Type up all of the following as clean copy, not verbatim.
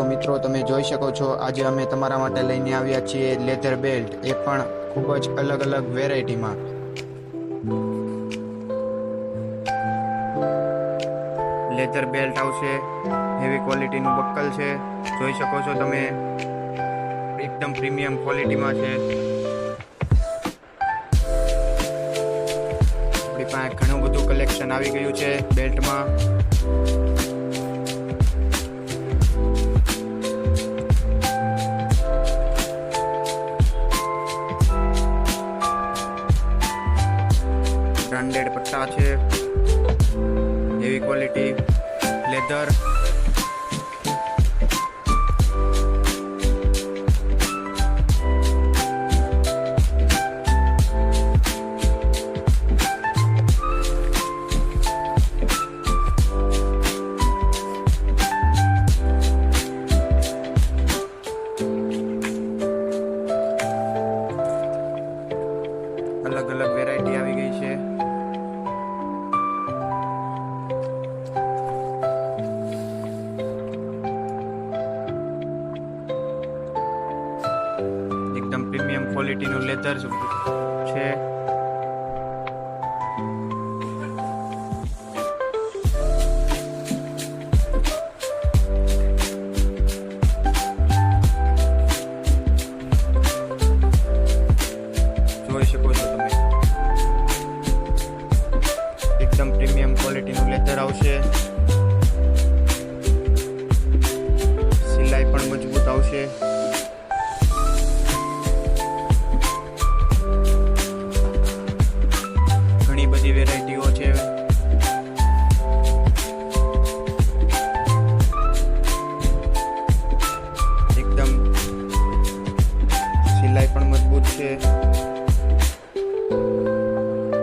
મિત્રો તમે જોઈ શકો છો આજે અમે તમારા માટે લઈને આવ્યા છીએ લેધર બેલ્ટ, એ પણ ખૂબ જ અલગ અલગ વેરાયટીમાં. લેધર બેલ્ટ આવશે, હેવી ક્વોલિટીનું બક્કલ છે, જોઈ શકો છો તમે, એકદમ પ્રીમિયમ ક્વોલિટીમાં છે. આપણી પાસે ઘણું બધું કલેક્શન આવી ગયું છે બેલ્ટમાં. બ્રાન્ડેડ પટ્ટા છે, હેવી ક્વોલિટી લેધર. અલગ અલગ વેરાયટી આવી ગઈ છે. એકદમ પ્રીમિયમ ક્વોલિટીનું લેધર છે. જોઈ શકો છો તમે, એકદમ પ્રીમિયમ ક્વોલિટીનું લેધર આવશે. સિલાઈ પણ મજબૂત આવશે. ઘણી બધી વેરાયટીઓ છે. એકદમ સિલાઈ પણ મજબૂત છે.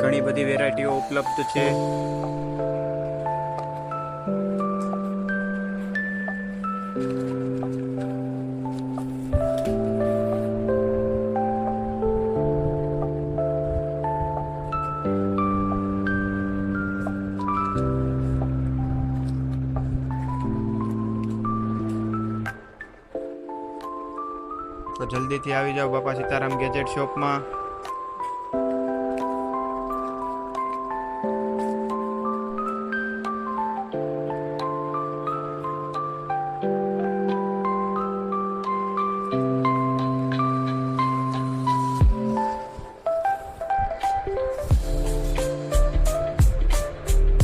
ઘણી બધી વેરાયટીઓ ઉપલબ્ધ છે. તો જલ્દીથી આવી જાઓ બાપા સીતારામ ગેજેટ શોપમાં.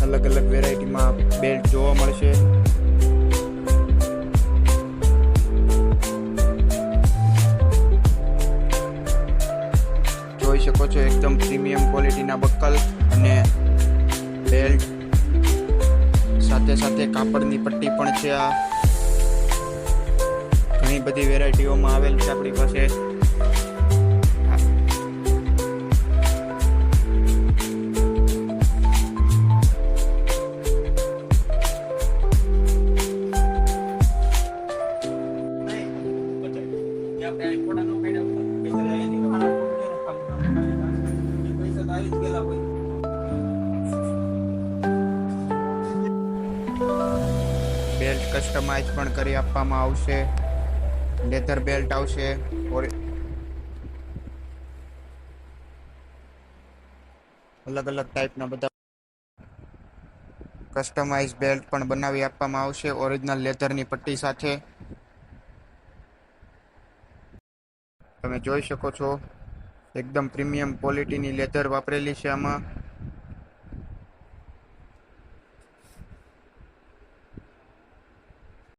અલગ અલગ વેરાયટીમાં બેલ્ટ જોવા મળશે. જોઈ શકો છો એકદમ પ્રીમિયમ ક્વોલિટીના બક્કલ અને બેલ્ટ, સાથે સાથે કાપડની પટ્ટી પણ છે. આ ઘણી બધી વેરાયટીઓમાં આવેલ છે આપણી પાસે. બેલ્ટ કસ્ટમાઇઝ પણ કરી આપવામાં આવશે. લેધર બેલ્ટ આવશે. અલગ અલગ ટાઈપના બધા કસ્ટમાઇઝ બેલ્ટ પણ બનાવી આપવામાં આવશે ઓરિજિનલ લેધરની પટ્ટી સાથે. તમે જોઈ શકો છો એકદમ પ્રીમિયમ ક્વોલિટીની લેધર વાપરેલી છે આમાં.